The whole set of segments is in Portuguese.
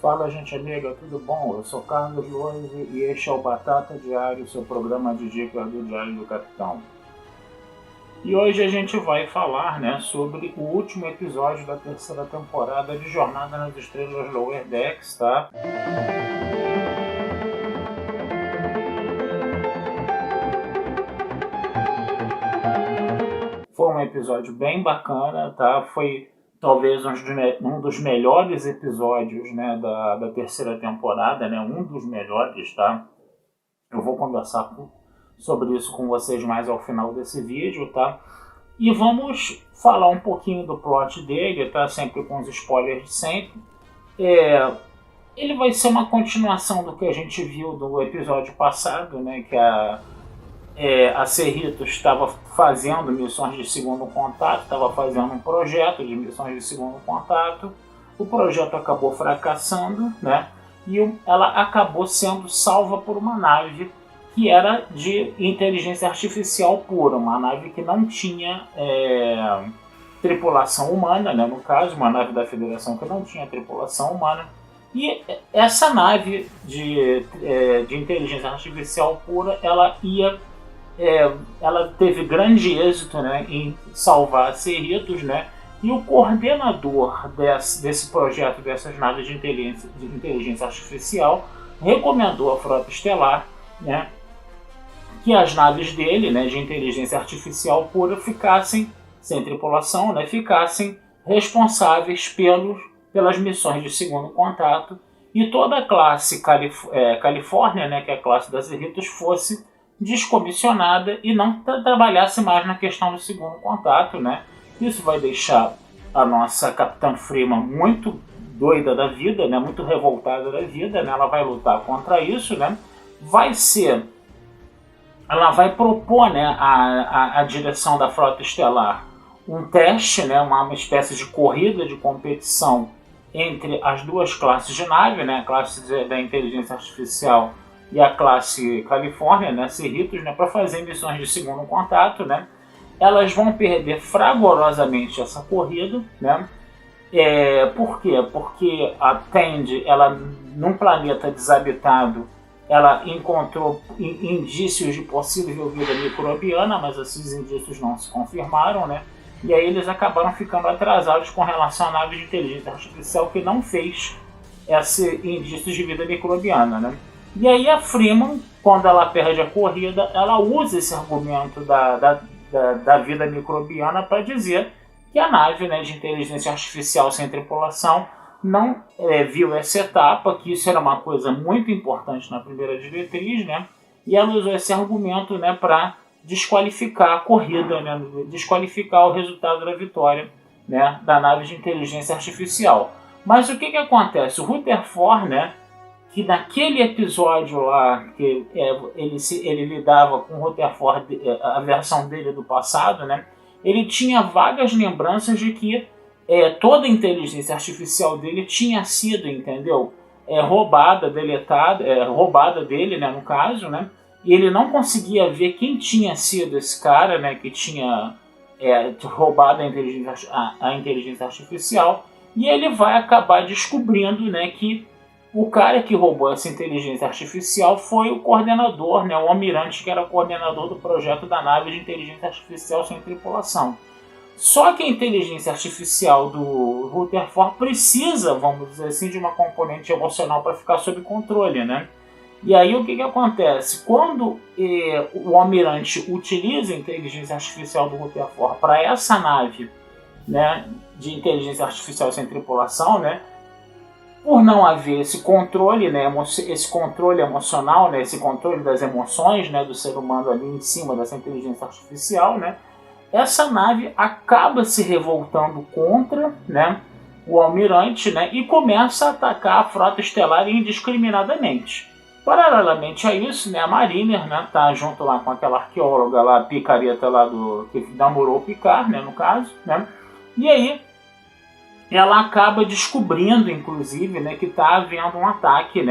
Fala, gente amiga, tudo bom? Eu sou Carlos Loise e este é o Batata Diário, seu programa de dicas do Diário do Capitão. E hoje a gente vai falar, sobre o último episódio da terceira temporada de Jornada nas Estrelas Lower Decks, tá? Foi um episódio bem bacana, tá? Foi talvez um dos melhores episódios, da terceira temporada, um dos melhores, tá? Eu vou conversar sobre isso com vocês mais ao final desse vídeo, tá? E vamos falar um pouquinho do plot dele, tá? Sempre com os spoilers de sempre. Ele vai ser uma continuação do que a gente viu do episódio passado, que a Cerritos estava fazendo missões de segundo contato, estava fazendo um projeto de missões de segundo contato. O projeto acabou fracassando, e ela acabou sendo salva por uma nave que era de inteligência artificial pura, uma nave que não tinha tripulação humana, no caso, uma nave da Federação que não tinha tripulação humana. E essa nave de inteligência artificial pura, ela teve grande êxito, em salvar a Cerritos, e o coordenador desse projeto, dessas naves de inteligência artificial, recomendou à Frota Estelar, que as naves dele, de inteligência artificial pura, ficassem sem tripulação, ficassem responsáveis pelas missões de segundo contato, e toda a classe Califórnia, que é a classe das Cerritos, fosse descomissionada e não trabalhasse mais na questão do segundo contato, Isso vai deixar a nossa Capitã Freeman muito doida da vida, muito revoltada da vida, Ela vai lutar contra isso, Ela vai propor, a direção da Frota Estelar um teste, uma espécie de corrida de competição entre as duas classes de nave, a classe da inteligência artificial e a classe Califórnia, Cerritos, para fazer missões de segundo contato, Elas vão perder fragorosamente essa corrida, Por quê? Porque a Tandy, ela, num planeta desabitado, ela encontrou indícios de possível vida microbiana, mas esses indícios não se confirmaram, E aí eles acabaram ficando atrasados com relação à nave de inteligência artificial que não fez esse indício de vida microbiana, E aí a Freeman, quando ela perde a corrida, ela usa esse argumento da vida microbiana para dizer que a nave, de inteligência artificial sem tripulação não viu essa etapa, que isso era uma coisa muito importante na primeira diretriz, E ela usou esse argumento, para desqualificar a corrida, desqualificar o resultado da vitória, da nave de inteligência artificial. Mas o que acontece? O Rutherford, que naquele episódio lá, que ele lidava com o Rutherford, a versão dele do passado, ele tinha vagas lembranças de que toda a inteligência artificial dele tinha sido, roubada, deletada, roubada dele, no caso, e ele não conseguia ver quem tinha sido esse cara, que tinha roubado a inteligência artificial, e ele vai acabar descobrindo, que o cara que roubou essa inteligência artificial foi o coordenador, o almirante que era coordenador do projeto da nave de inteligência artificial sem tripulação. Só que a inteligência artificial do Rutherford precisa, vamos dizer assim, de uma componente emocional para ficar sob controle, E aí o que acontece? Quando o almirante utiliza a inteligência artificial do Rutherford para essa nave, de inteligência artificial sem tripulação, por não haver esse controle, esse controle emocional, esse controle das emoções, do ser humano ali em cima dessa inteligência artificial, essa nave acaba se revoltando contra, o almirante, e começa a atacar a Frota Estelar indiscriminadamente. Paralelamente a isso, a Mariner, tá junto lá com aquela arqueóloga lá, a picareta lá que namorou o Picard, no caso, E aí ela acaba descobrindo, inclusive, que está havendo um ataque,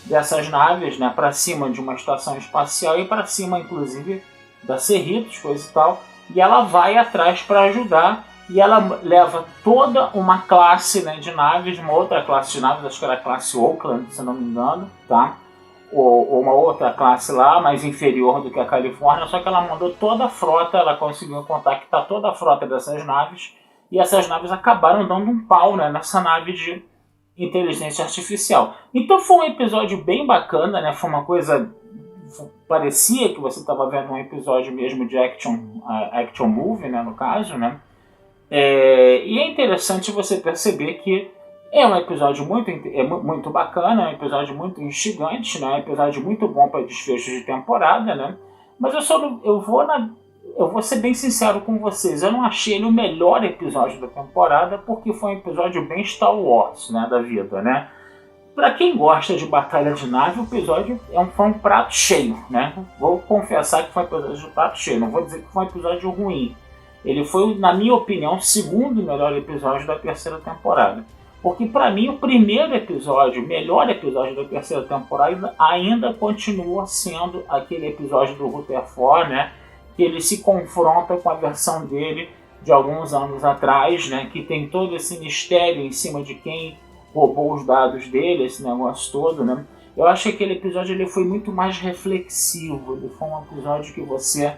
dessas naves, para cima de uma estação espacial e para cima, inclusive, da Cerritos, coisa e tal. E ela vai atrás para ajudar, e ela leva toda uma classe, né, de naves, uma outra classe de naves, acho que era a classe Oakland, se não me engano, tá? Ou uma outra classe lá, mais inferior do que a Califórnia, só que ela mandou toda a frota, ela conseguiu contactar toda a frota dessas naves, e essas naves acabaram dando um pau, né, nessa nave de inteligência artificial. Então foi um episódio bem bacana, né, foi uma coisa... parecia que você estava vendo um episódio mesmo de action movie, né, no caso, né? E é interessante você perceber que é um episódio muito bacana, é um episódio muito instigante, né? É um episódio muito bom para desfecho de temporada, né? Mas eu vou ser bem sincero com vocês, eu não achei ele o melhor episódio da temporada, porque foi um episódio bem Star Wars, né, da vida, né? Para quem gosta de batalha de nave, o episódio foi um prato cheio, né? Vou confessar que foi um episódio de prato cheio, não vou dizer que foi um episódio ruim. Ele foi, na minha opinião, o segundo melhor episódio da terceira temporada. Porque para mim o primeiro episódio, o melhor episódio da terceira temporada, ainda continua sendo aquele episódio do Rutherford, né? Que ele se confronta com a versão dele de alguns anos atrás, né? Que tem todo esse mistério em cima de quem roubou os dados dele, esse negócio todo, né? Eu acho que aquele episódio ele foi muito mais reflexivo, ele foi um episódio que você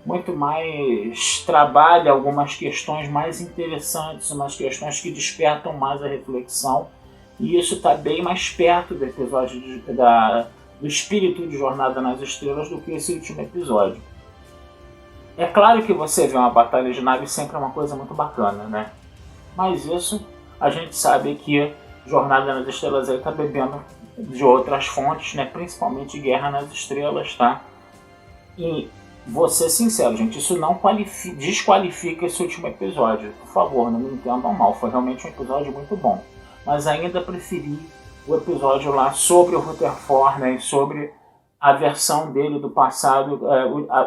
muito mais trabalha algumas questões mais interessantes, umas questões que despertam mais a reflexão, e isso está bem mais perto do episódio do espírito de Jornada nas Estrelas do que esse último episódio. É claro que você vê uma batalha de nave sempre é uma coisa muito bacana, né? Mas isso a gente sabe que Jornada nas Estrelas aí está bebendo de outras fontes, né? Principalmente Guerra nas Estrelas, tá? E vou ser sincero, gente, isso não desqualifica esse último episódio. Por favor, não me entendam mal, foi realmente um episódio muito bom. Mas ainda preferi o episódio lá sobre o Rutherford, né? E sobre a versão dele do passado,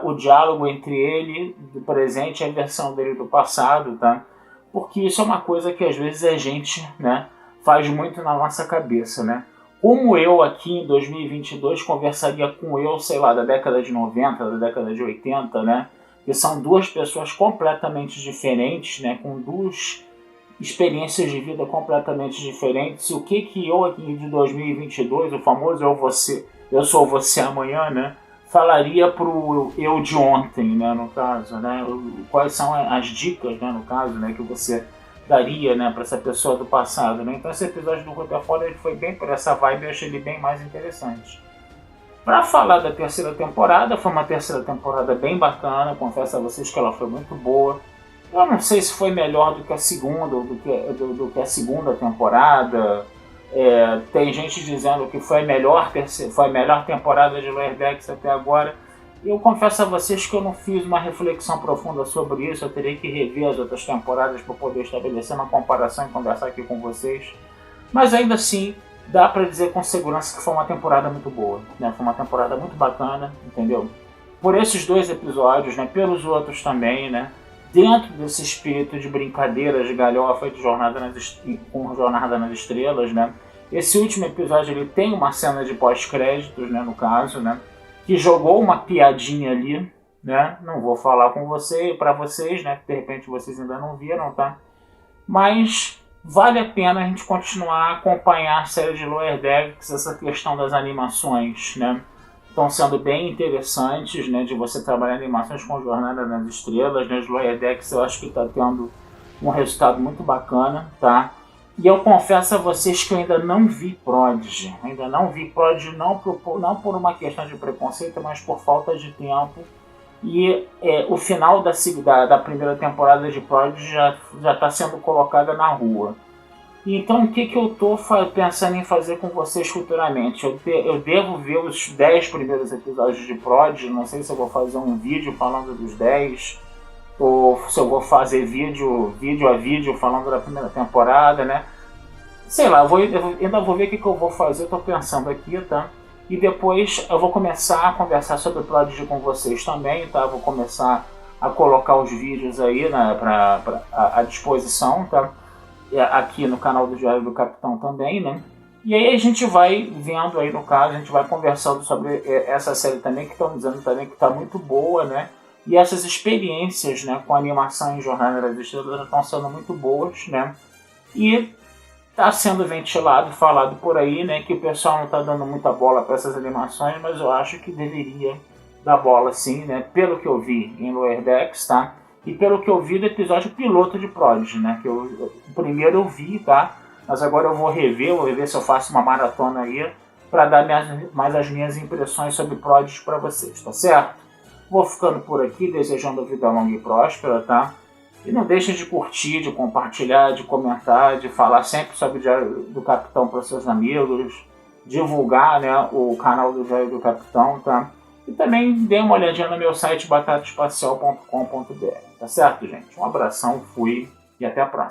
o diálogo entre ele do presente e a versão dele do passado, tá? Porque isso é uma coisa que às vezes a gente, né, faz muito na nossa cabeça, né? Como eu aqui em 2022 conversaria com eu, sei lá, da década de 90, da década de 80, né? Que são duas pessoas completamente diferentes, né? Com duas experiências de vida completamente diferentes. E o que eu aqui de 2022, o famoso eu sou você amanhã, né? Falaria pro eu de ontem, né? No caso, né? Quais são as dicas, né? No caso, né? Que você daria, né, para essa pessoa do passado, né? Então esse episódio do Rutherford ele foi bem por essa vibe, eu achei ele bem mais interessante. Para falar da terceira temporada, foi uma terceira temporada bem bacana, confesso a vocês que ela foi muito boa. Eu não sei se foi melhor do que a segunda, ou do que a segunda temporada. Tem gente dizendo que foi a melhor temporada de Lower Decks até agora. Eu confesso a vocês que eu não fiz uma reflexão profunda sobre isso, eu teria que rever as outras temporadas para poder estabelecer uma comparação e conversar aqui com vocês. Mas ainda assim, dá para dizer com segurança que foi uma temporada muito boa, né? Foi uma temporada muito bacana, entendeu? Por esses dois episódios, né? Pelos outros também, né? Dentro desse espírito de brincadeira, de galhofa de com Jornada nas Estrelas, né? Esse último episódio ele tem uma cena de pós-créditos, né? No caso, né? Que jogou uma piadinha ali, né? Não vou falar para vocês, né? Que de repente vocês ainda não viram, tá? Mas vale a pena a gente continuar a acompanhar a série de Lower Decks, essa questão das animações, né? Estão sendo bem interessantes, né? De você trabalhar animações com Jornada nas Estrelas, né? Os Lower Decks eu acho que está tendo um resultado muito bacana, tá? E eu confesso a vocês que eu ainda não vi Prodigy. Ainda não vi Prodigy, não por uma questão de preconceito, mas por falta de tempo. E o final da primeira temporada de Prodigy já está sendo colocada na rua. Então o que eu estou pensando em fazer com vocês futuramente? Eu devo ver os 10 primeiros episódios de Prodigy. Não sei se eu vou fazer um vídeo falando dos 10. Ou se eu vou fazer vídeo a vídeo falando da primeira temporada, né? Sei lá, eu ainda vou ver o que eu vou fazer, eu tô pensando aqui, tá? E depois eu vou começar a conversar sobre o Prodigy com vocês também, tá? Vou começar a colocar os vídeos aí, né, à disposição, tá? Aqui no canal do Diário do Capitão também, né? E aí a gente vai vendo aí, no caso, a gente vai conversando sobre essa série também, que estão dizendo também que tá muito boa, né? E essas experiências, né, com animação em Jornada das Estrelas estão sendo muito boas, né? E está sendo ventilado, falado por aí, né, que o pessoal não está dando muita bola para essas animações, mas eu acho que deveria dar bola sim, né? Pelo que eu vi em Lower Decks, tá? E pelo que eu vi do episódio piloto de Prodigy, né? Que o primeiro eu vi, tá? Mas agora eu vou rever se eu faço uma maratona aí para dar mais as minhas impressões sobre Prodigy para vocês, tá certo? Vou ficando por aqui, desejando vida longa e próspera, tá? E não deixem de curtir, de compartilhar, de comentar, de falar sempre sobre o Diário do Capitão para seus amigos, divulgar, né, o canal do Diário do Capitão, tá? E também dê uma olhadinha no meu site batataespacial.com.br, tá certo, gente? Um abração, fui e até a próxima.